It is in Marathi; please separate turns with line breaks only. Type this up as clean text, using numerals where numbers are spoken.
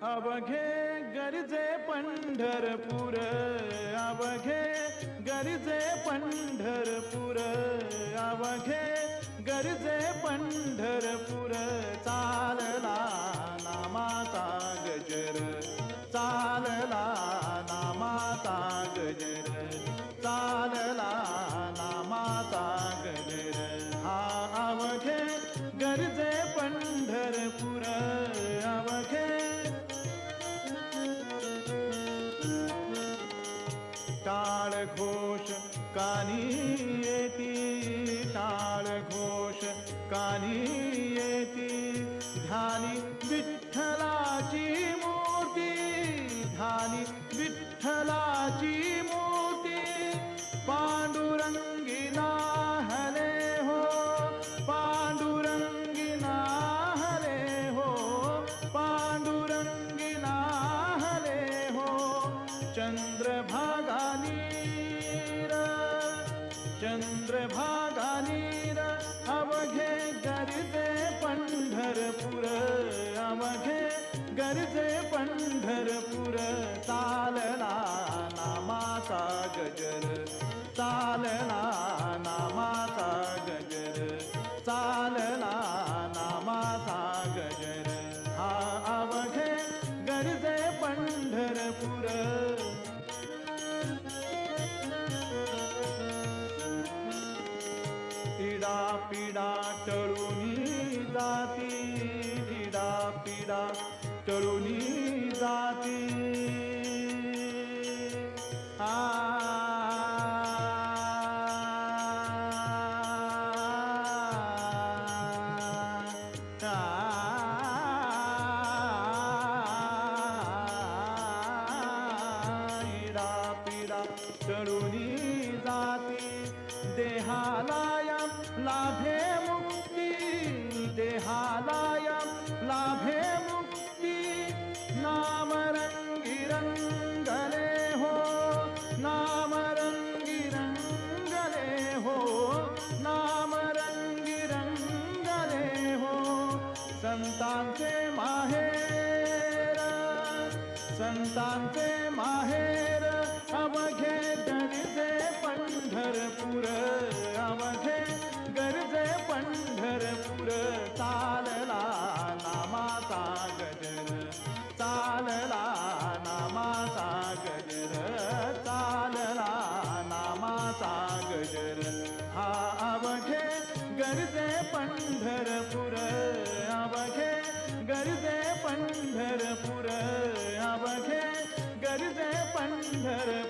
अवघे गरजे पंढरपूर, अवघे गरजे पंढरपूर, अवघे गरजे पंढरपूर. चालला नामाचा गजर, चालला नामाचा गजर, चालला नामाचा गजर. हा अवघे गरजे पंढरपूर, अवघे. टाळ घोष कानी येती, टाळ घोष कानी येती. ध्यानी विठ्ठलाची मूर्ती, ध्यानी विठ्ठलाची मूर्ती. पांडुरंगी नाहले हो, पांडुरंगी नाहले हो, पांडुरंगी नाहले हो. चंद्रभागा नीर, चंद्रभागा नीर. अवघे गरजे पंढरपूर, अवघे गरजे पंढरपूर. चालला नामाचा गजर, चालला नामाचा गजर, चालला नामाचा गजर. हा अवघे गरजे पंढरपूर. इडा पिडा टळूनी जाती, इडा पिडा टळूनी जाती. इडा पिडा टळूनी जाती. देहालाया लाभे मुक्ती, देहालाया लाभे मुक्ती. नामरंगी रंगले हो, नामरंगी रंगले हो, नामरंगी रंगले हो. संतांचे माहेर, संतांचे माहेर. अवघे गरजे पंढरपूर, अवघे गरजे पंढरपूर. चालला नामाचा गजर, चालला नामाचा गजर, चालला नामाचा गजर. हा अवघे गरजे पंढरपूर, अवघे गरजे पंढरपूर, अवघे गरजे पंढरपूर.